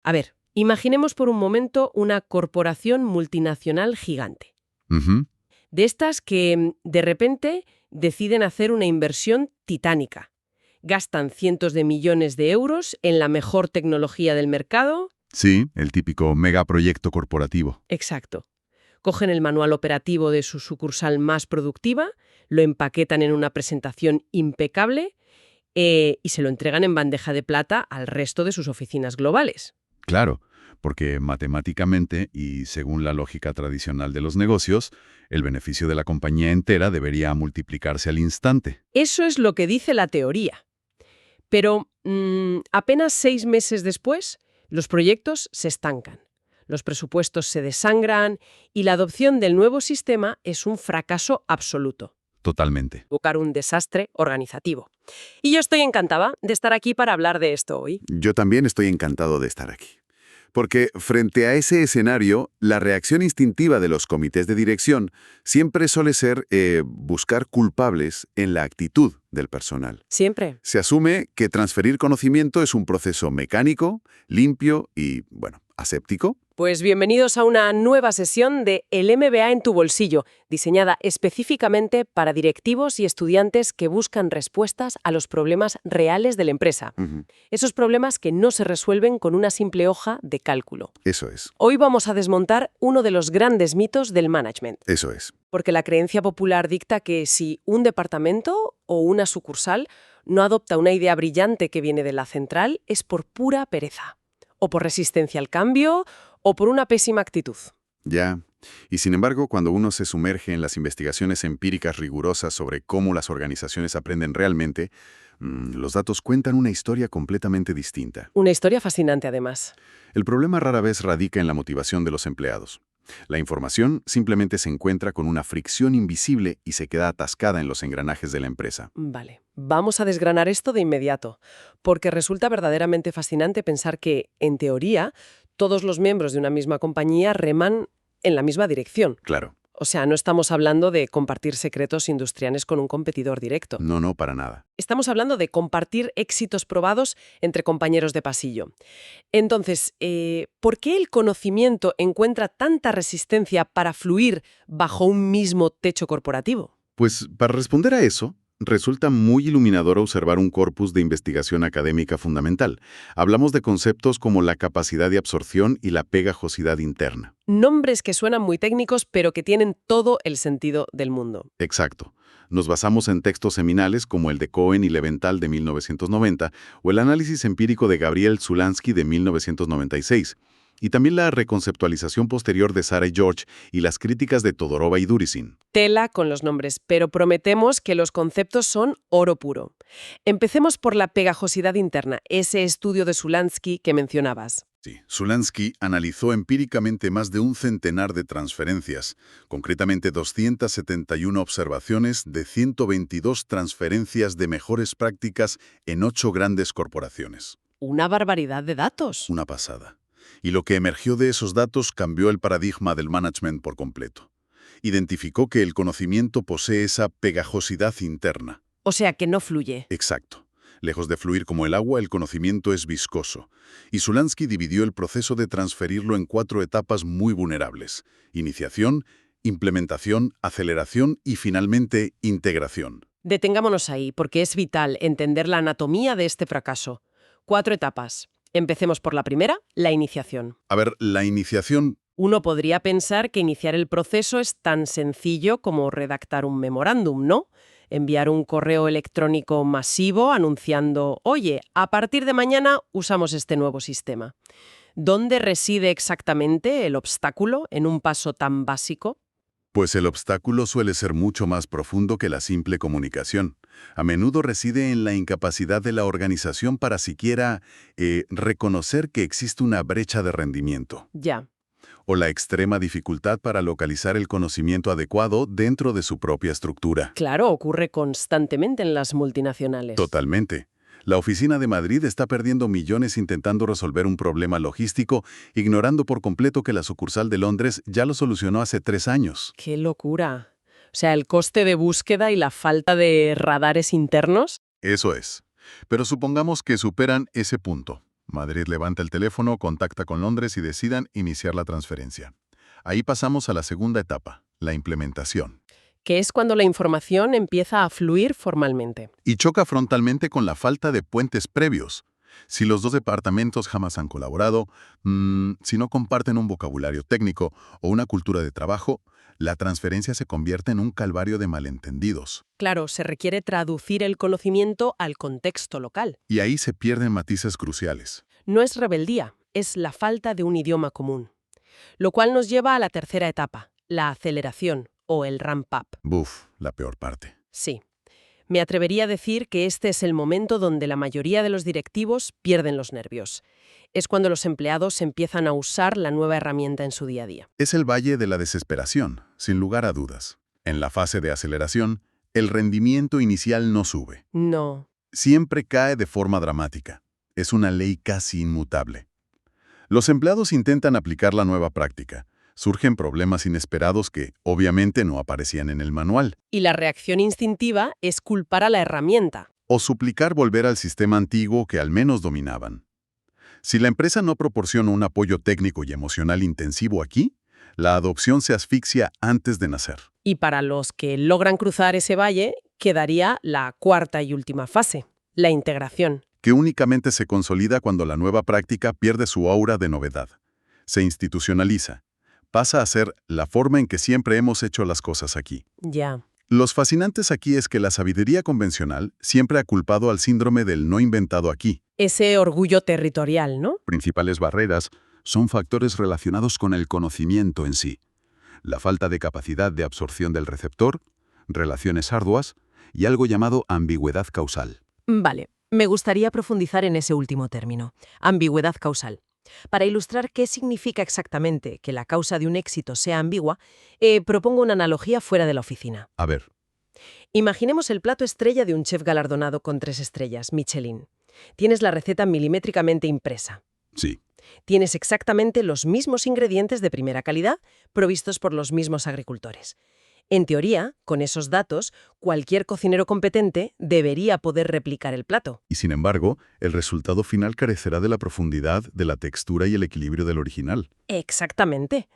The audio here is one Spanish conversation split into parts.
A ver, imaginemos por un momento una corporación multinacional gigante. Ujú. De estas que de repente deciden hacer una inversión titánica. Gastan cientos de millones de euros en la mejor tecnología del mercado. Sí, el típico megaproyecto corporativo. Exacto. Cogen el manual operativo de su sucursal más productiva, lo empaquetan en una presentación impecable y se lo entregan en bandeja de plata al resto de sus oficinas globales. Claro, porque matemáticamente y según la lógica tradicional de los negocios, el beneficio de la compañía entera debería multiplicarse al instante. Eso es lo que dice la teoría. Pero apenas 6 meses después, los proyectos se estancan. Los presupuestos se desangran y la adopción del nuevo sistema es un fracaso absoluto. Totalmente. Buscar un desastre organizativo. Y yo estoy encantada de estar aquí para hablar de esto hoy. Yo también estoy encantado de estar aquí. Porque frente a ese escenario, la reacción instintiva de los comités de dirección siempre suele ser buscar culpables en la actitud del personal. Siempre. Se asume que transferir conocimiento es un proceso mecánico, limpio y, bueno, aséptico. Pues bienvenidos a una nueva sesión de El MBA en tu bolsillo, diseñada específicamente para directivos y estudiantes que buscan respuestas a los problemas reales de la empresa. Esos problemas que no se resuelven con una simple hoja de cálculo. Eso es, Hoy vamos a desmontar uno de los grandes mitos del management. eso es. Porque la creencia popular dicta que si un departamento o una sucursal no adopta una idea brillante que viene de la central, es por pura pereza. O por resistencia al cambio, o por una pésima actitud. Ya. Y sin embargo, cuando uno se sumerge en las investigaciones empíricas rigurosas sobre cómo las organizaciones aprenden realmente, los datos cuentan una historia completamente distinta. Una historia fascinante, además. El problema rara vez radica en la motivación de los empleados. La información simplemente se encuentra con una fricción invisible y se queda atascada en los engranajes de la empresa. Vale, vamos a desgranar esto de inmediato, porque resulta verdaderamente fascinante pensar que, en teoría, todos los miembros de una misma compañía reman en la misma dirección. Claro. O sea, no estamos hablando de compartir secretos industriales con un competidor directo. No, para nada. Estamos hablando de compartir éxitos probados entre compañeros de pasillo. Entonces, ¿por qué el conocimiento encuentra tanta resistencia para fluir bajo un mismo techo corporativo? Pues para responder a eso, resulta muy iluminador observar un corpus de investigación académica fundamental. Hablamos de conceptos como la capacidad de absorción y la pegajosidad interna. Nombres que suenan muy técnicos, pero que tienen todo el sentido del mundo. Exacto. Nos basamos en textos seminales como el de Cohen y Leventhal de 1990 o el análisis empírico de Gabriel Zulansky de 1996. Y también la reconceptualización posterior de Sarah George y las críticas de Todorova y Durisin. Tela con los nombres, pero prometemos que los conceptos son oro puro. Empecemos por la pegajosidad interna, ese estudio de Zulansky que mencionabas. Sí, Zulansky analizó empíricamente más de un centenar de transferencias, concretamente 271 observaciones de 122 transferencias de mejores prácticas en 8 grandes corporaciones. Una barbaridad de datos. Una pasada. Y lo que emergió de esos datos cambió el paradigma del management por completo. Identificó que el conocimiento posee esa pegajosidad interna. O sea, que no fluye. Exacto. Lejos de fluir como el agua, el conocimiento es viscoso. Y Zulansky dividió el proceso de transferirlo en 4 etapas muy vulnerables: iniciación, implementación, aceleración y finalmente integración. Detengámonos ahí, porque es vital entender la anatomía de este fracaso. 4 etapas. Empecemos por la primera, la iniciación. A ver, la iniciación... Uno podría pensar que iniciar el proceso es tan sencillo como redactar un memorándum, ¿no? Enviar un correo electrónico masivo anunciando, oye, a partir de mañana usamos este nuevo sistema. ¿Dónde reside exactamente el obstáculo en un paso tan básico? Pues el obstáculo suele ser mucho más profundo que la simple comunicación. A menudo reside en la incapacidad de la organización para siquiera reconocer que existe una brecha de rendimiento. Ya. O la extrema dificultad para localizar el conocimiento adecuado dentro de su propia estructura. Claro, ocurre constantemente en las multinacionales. Totalmente. La oficina de Madrid está perdiendo millones intentando resolver un problema logístico, ignorando por completo que la sucursal de Londres ya lo solucionó hace 3 años. ¡Qué locura! O sea, el coste de búsqueda y la falta de radares internos. Eso es. Pero supongamos que superan ese punto. Madrid levanta el teléfono, contacta con Londres y decidan iniciar la transferencia. Ahí pasamos a la segunda etapa, la implementación. Que es cuando la información empieza a fluir formalmente. Y choca frontalmente con la falta de puentes previos. Si los dos departamentos jamás han colaborado, si no comparten un vocabulario técnico o una cultura de trabajo, la transferencia se convierte en un calvario de malentendidos. Claro, se requiere traducir el conocimiento al contexto local. Y ahí se pierden matices cruciales. No es rebeldía, es la falta de un idioma común. Lo cual nos lleva a la tercera etapa, la aceleración o el ramp-up. Buf, la peor parte. Sí. Me atrevería a decir que este es el momento donde la mayoría de los directivos pierden los nervios. Es cuando los empleados empiezan a usar la nueva herramienta en su día a día. Es el valle de la desesperación, sin lugar a dudas. En la fase de aceleración, el rendimiento inicial no sube. No. Siempre cae de forma dramática. Es una ley casi inmutable. Los empleados intentan aplicar la nueva práctica. Surgen problemas inesperados que, obviamente, no aparecían en el manual. Y la reacción instintiva es culpar a la herramienta. O suplicar volver al sistema antiguo que al menos dominaban. Si la empresa no proporciona un apoyo técnico y emocional intensivo aquí, la adopción se asfixia antes de nacer. Y para los que logran cruzar ese valle, quedaría la cuarta y última fase, la integración. Que únicamente se consolida cuando la nueva práctica pierde su aura de novedad. Se institucionaliza. Pasa a ser la forma en que siempre hemos hecho las cosas aquí. Ya. Los fascinantes aquí es que la sabiduría convencional siempre ha culpado al síndrome del no inventado aquí. Ese orgullo territorial, ¿no? Principales barreras son factores relacionados con el conocimiento en sí. La falta de capacidad de absorción del receptor, relaciones arduas y algo llamado ambigüedad causal. Vale, me gustaría profundizar en ese último término, ambigüedad causal. Para ilustrar qué significa exactamente que la causa de un éxito sea ambigua, propongo una analogía fuera de la oficina. A ver, Imaginemos el plato estrella de un chef galardonado con 3 estrellas, Michelin. Tienes la receta milimétricamente impresa. sí. Tienes exactamente los mismos ingredientes de primera calidad, provistos por los mismos agricultores. En teoría, con esos datos, cualquier cocinero competente debería poder replicar el plato. Y sin embargo, el resultado final carecerá de la profundidad, de la textura y el equilibrio del original. Exactamente.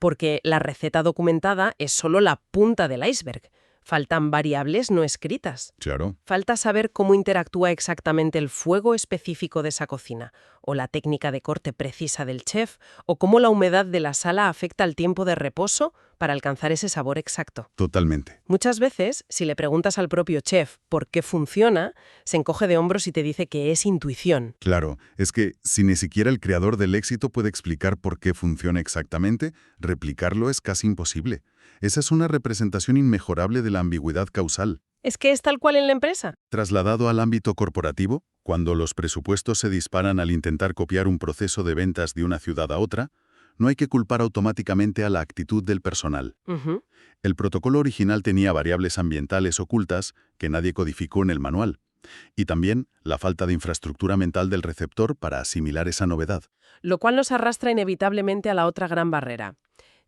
Porque la receta documentada es solo la punta del iceberg. Faltan variables no escritas. Claro. Falta saber cómo interactúa exactamente el fuego específico de esa cocina, o la técnica de corte precisa del chef, o cómo la humedad de la sala afecta al tiempo de reposo para alcanzar ese sabor exacto. Totalmente. Muchas veces, si le preguntas al propio chef por qué funciona, se encoge de hombros y te dice que es intuición. Claro, es que si ni siquiera el creador del éxito puede explicar por qué funciona exactamente, replicarlo es casi imposible. Esa es una representación inmejorable de la ambigüedad causal. ¿Es que es tal cual en la empresa? Trasladado al ámbito corporativo, cuando los presupuestos se disparan al intentar copiar un proceso de ventas de una ciudad a otra, no hay que culpar automáticamente a la actitud del personal. Ujú. El protocolo original tenía variables ambientales ocultas que nadie codificó en el manual. Y también la falta de infraestructura mental del receptor para asimilar esa novedad. Lo cual nos arrastra inevitablemente a la otra gran barrera.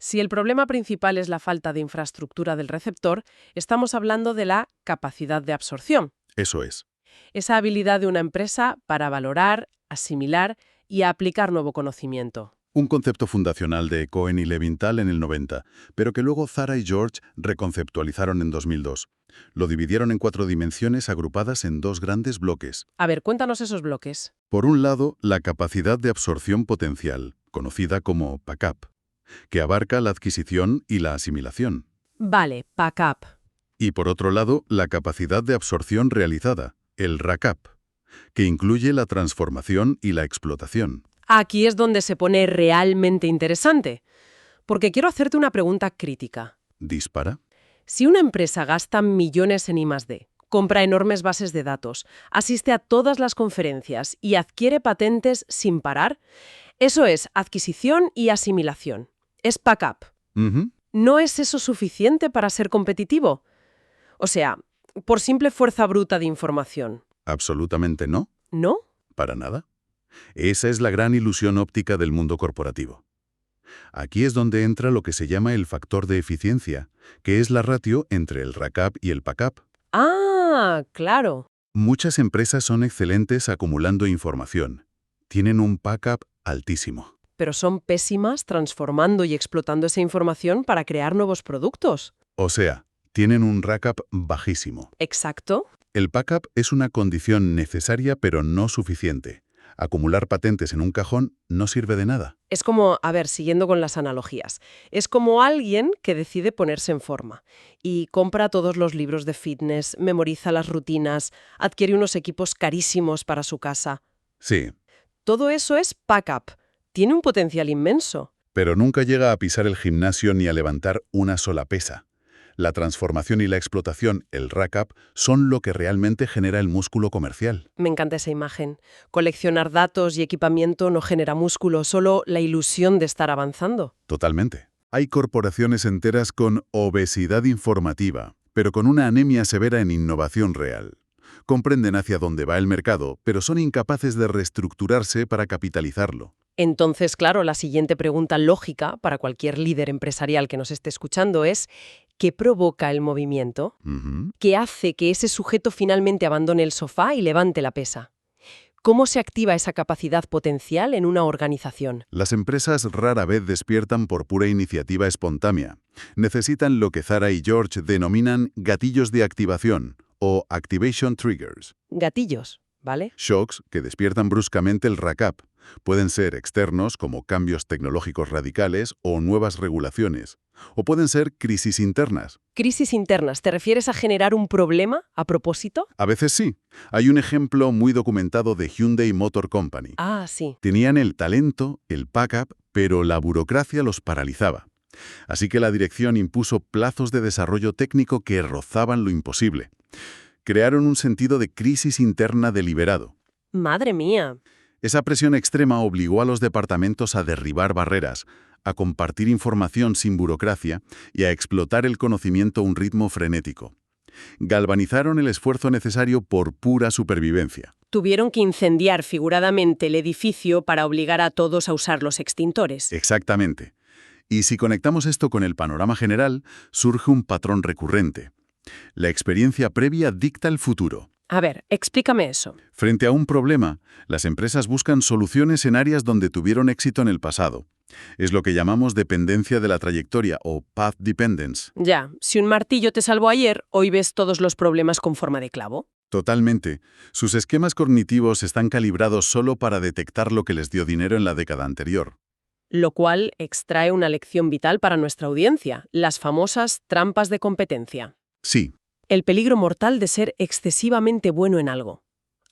Si el problema principal es la falta de infraestructura del receptor, estamos hablando de la capacidad de absorción. Eso es. Esa habilidad de una empresa para valorar, asimilar y aplicar nuevo conocimiento. Un concepto fundacional de Cohen y Levinthal en el 90, pero que luego Zara y George reconceptualizaron en 2002. Lo dividieron en 4 dimensiones agrupadas en 2 grandes bloques. A ver, cuéntanos esos bloques. Por un lado, la capacidad de absorción potencial, conocida como PACAP, que abarca la adquisición y la asimilación. Vale, PACAP. Y por otro lado, la capacidad de absorción realizada, el RACAP, que incluye la transformación y la explotación. Aquí es donde se pone realmente interesante, porque quiero hacerte una pregunta crítica. ¿Dispara? Si una empresa gasta millones en I+D, compra enormes bases de datos, asiste a todas las conferencias y adquiere patentes sin parar, eso es adquisición y asimilación. Es PACAP. Ujú. ¿No es eso suficiente para ser competitivo? O sea, por simple fuerza bruta de información. Absolutamente no, ¿No? para nada. Esa es la gran ilusión óptica del mundo corporativo. Aquí es donde entra lo que se llama el factor de eficiencia, que es la ratio entre el RACAP y el PACAP. Ah, claro. Muchas empresas son excelentes acumulando información, tienen un backup altísimo. Pero son pésimas transformando y explotando esa información para crear nuevos productos. O sea, tienen un backup bajísimo. Exacto. El backup es una condición necesaria pero no suficiente. Acumular patentes en un cajón no sirve de nada. Es como, a ver, siguiendo con las analogías, es como alguien que decide ponerse en forma y compra todos los libros de fitness, memoriza las rutinas, adquiere unos equipos carísimos para su casa. Sí, Todo eso es backup. Tiene un potencial inmenso. pero nunca llega a pisar el gimnasio ni a levantar una sola pesa. La transformación y la explotación, el rack-up, son lo que realmente genera el músculo comercial. Me encanta esa imagen. Coleccionar datos y equipamiento no genera músculo, solo la ilusión de estar avanzando. Totalmente. Hay corporaciones enteras con obesidad informativa, pero con una anemia severa en innovación real. Comprenden hacia dónde va el mercado, pero son incapaces de reestructurarse para capitalizarlo. Entonces, claro, la siguiente pregunta lógica para cualquier líder empresarial que nos esté escuchando es, ¿qué provoca el movimiento? Ujú. ¿Qué hace que ese sujeto finalmente abandone el sofá y levante la pesa? ¿Cómo se activa esa capacidad potencial en una organización? Las empresas rara vez despiertan por pura iniciativa espontánea. Necesitan lo que Zara y George denominan gatillos de activación, o activation triggers. Gatillos, ¿vale? Shocks que despiertan bruscamente el rack-up. Pueden ser externos, como cambios tecnológicos radicales o nuevas regulaciones. O pueden ser crisis internas. Crisis internas, ¿te refieres a generar un problema a propósito? A veces sí. Hay un ejemplo muy documentado de Hyundai Motor Company. Ah, sí. Tenían el talento, el backup, pero la burocracia los paralizaba. Así que la dirección impuso plazos de desarrollo técnico que rozaban lo imposible. Crearon un sentido de crisis interna deliberado. Madre mía. Esa presión extrema obligó a los departamentos a derribar barreras, a compartir información sin burocracia y a explotar el conocimiento a un ritmo frenético. Galvanizaron el esfuerzo necesario por pura supervivencia. Tuvieron que incendiar figuradamente el edificio para obligar a todos a usar los extintores. Exactamente. Y si conectamos esto con el panorama general, surge un patrón recurrente. La experiencia previa dicta el futuro. A ver, explícame eso. Frente a un problema, las empresas buscan soluciones en áreas donde tuvieron éxito en el pasado. Es lo que llamamos dependencia de la trayectoria o path dependence. Ya, si un martillo te salvó ayer, hoy ves todos los problemas con forma de clavo. Totalmente. Sus esquemas cognitivos están calibrados solo para detectar lo que les dio dinero en la década anterior. Lo cual extrae una lección vital para nuestra audiencia, las famosas trampas de competencia. Sí, El peligro mortal de ser excesivamente bueno en algo.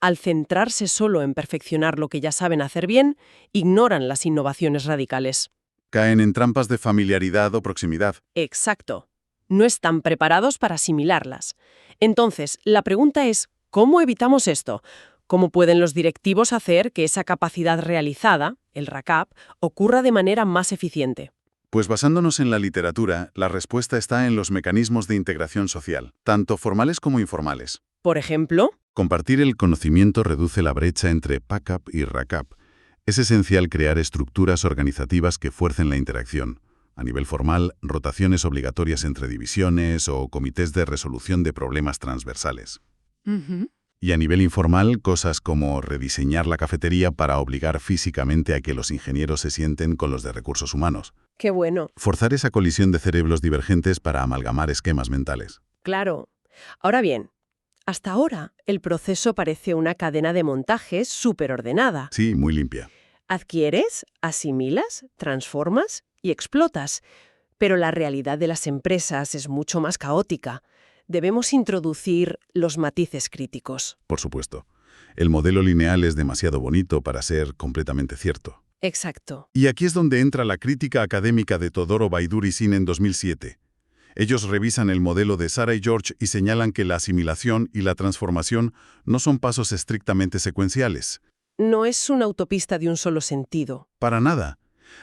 Al centrarse solo en perfeccionar lo que ya saben hacer bien, ignoran las innovaciones radicales. caen en trampas de familiaridad o proximidad. Exacto. No están preparados para asimilarlas. Entonces, la pregunta es, ¿cómo evitamos esto? ¿Cómo pueden los directivos hacer que esa capacidad realizada, el rack-up, ocurra de manera más eficiente? Pues basándonos en la literatura, la respuesta está en los mecanismos de integración social, tanto formales como informales. Por ejemplo, Compartir el conocimiento reduce la brecha entre backup y rack-up. Es esencial crear estructuras organizativas que fuercen la interacción. A nivel formal, rotaciones obligatorias entre divisiones o comités de resolución de problemas transversales. Y a nivel informal, cosas como rediseñar la cafetería para obligar físicamente a que los ingenieros se sienten con los de recursos humanos. qué bueno. Forzar esa colisión de cerebros divergentes para amalgamar esquemas mentales. Claro. Ahora bien, hasta ahora el proceso parece una cadena de montajes súper ordenada. Sí, muy limpia. Adquieres, asimilas, transformas y explotas. Pero la realidad de las empresas es mucho más caótica. Debemos introducir los matices críticos. Por supuesto. El modelo lineal es demasiado bonito para ser completamente cierto. Exacto. Y aquí es donde entra la crítica académica de Todoro Baidurizin en 2007. Ellos revisan el modelo de Zara y George y señalan que la asimilación y la transformación no son pasos estrictamente secuenciales. No es una autopista de un solo sentido. Para nada.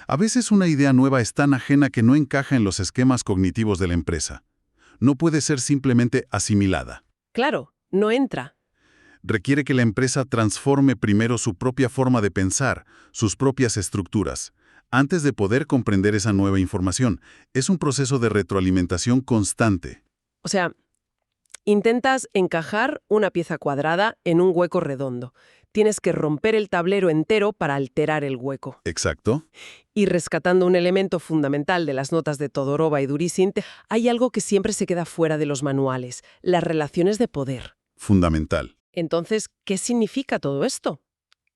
A veces una idea nueva es tan ajena que no encaja en los esquemas cognitivos de la empresa. No puede ser simplemente asimilada. Claro, no entra. Requiere que la empresa transforme primero su propia forma de pensar, sus propias estructuras, antes de poder comprender esa nueva información. Es un proceso de retroalimentación constante. O sea, intentas encajar una pieza cuadrada en un hueco redondo. tienes que romper el tablero entero para alterar el hueco. Exacto. Y rescatando un elemento fundamental de las notas de Todorova y Durisint, hay algo que siempre se queda fuera de los manuales, las relaciones de poder. Fundamental. Entonces, ¿qué significa todo esto?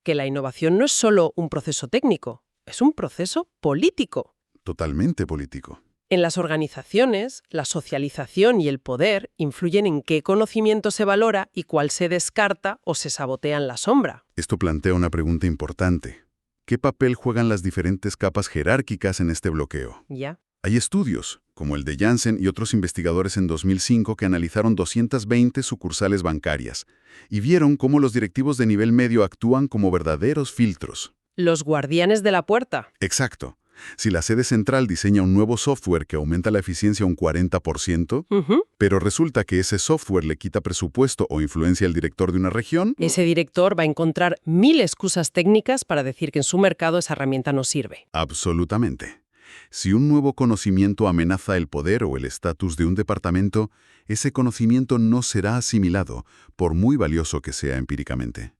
Que la innovación no es solo un proceso técnico, es un proceso político. Totalmente político. En las organizaciones, la socialización y el poder influyen en qué conocimiento se valora y cuál se descarta o se sabotea en la sombra. Esto plantea una pregunta importante. ¿Qué papel juegan las diferentes capas jerárquicas en este bloqueo? ¿Ya? Hay estudios, como el de Janssen y otros investigadores en 2005 que analizaron 220 sucursales bancarias y vieron cómo los directivos de nivel medio actúan como verdaderos filtros. Los guardianes de la puerta. Exacto. Si la sede central diseña un nuevo software que aumenta la eficiencia un 40%, pero resulta que ese software le quita presupuesto o influencia al director de una región, Ese director va a encontrar 1000 excusas técnicas para decir que en su mercado esa herramienta no sirve. absolutamente. Si un nuevo conocimiento amenaza el poder o el estatus de un departamento, ese conocimiento no será asimilado, por muy valioso que sea empíricamente.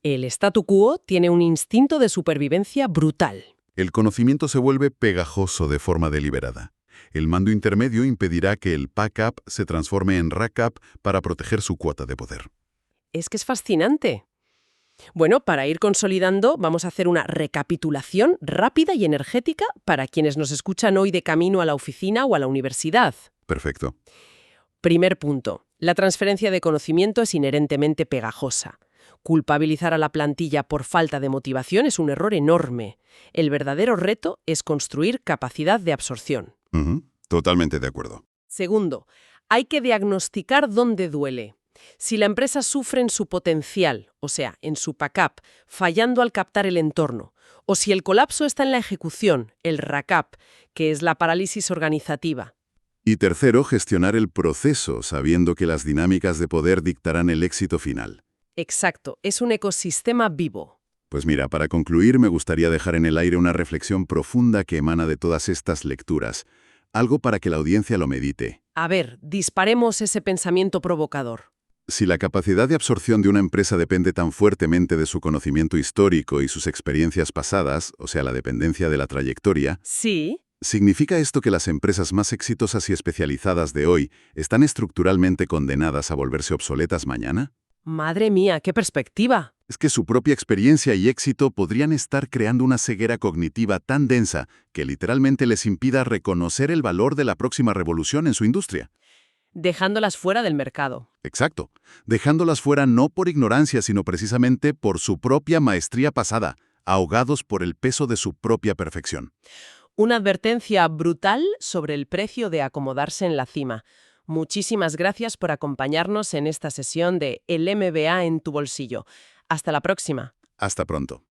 El statu quo tiene un instinto de supervivencia brutal. El conocimiento se vuelve pegajoso de forma deliberada. El mando intermedio impedirá que el pack-up se transforme en rack-up para proteger su cuota de poder. Es que es fascinante. Bueno, para ir consolidando, vamos a hacer una recapitulación rápida y energética para quienes nos escuchan hoy de camino a la oficina o a la universidad. Perfecto. Primer punto. La transferencia de conocimiento es inherentemente pegajosa. Culpabilizar a la plantilla por falta de motivación es un error enorme. El verdadero reto es construir capacidad de absorción. Totalmente de acuerdo. Segundo, hay que diagnosticar dónde duele. Si la empresa sufre en su potencial, o sea, en su pack-up, fallando al captar el entorno, o si el colapso está en la ejecución, el rack-up, que es la parálisis organizativa. Y tercero, gestionar el proceso, sabiendo que las dinámicas de poder dictarán el éxito final. Exacto, es un ecosistema vivo. Pues mira, para concluir me gustaría dejar en el aire una reflexión profunda que emana de todas estas lecturas. Algo para que la audiencia lo medite. A ver, disparemos ese pensamiento provocador. Si la capacidad de absorción de una empresa depende tan fuertemente de su conocimiento histórico y sus experiencias pasadas, o sea, la dependencia de la trayectoria, Sí. ¿significa esto que las empresas más exitosas y especializadas de hoy están estructuralmente condenadas a volverse obsoletas mañana? Madre mía, qué perspectiva. Es que su propia experiencia y éxito podrían estar creando una ceguera cognitiva tan densa que literalmente les impida reconocer el valor de la próxima revolución en su industria. Dejándolas fuera del mercado. Exacto. Dejándolas fuera no por ignorancia, sino precisamente por su propia maestría pasada, ahogados por el peso de su propia perfección. Una advertencia brutal sobre el precio de acomodarse en la cima. Muchísimas gracias por acompañarnos en esta sesión de El MBA en tu bolsillo. Hasta la próxima. Hasta pronto.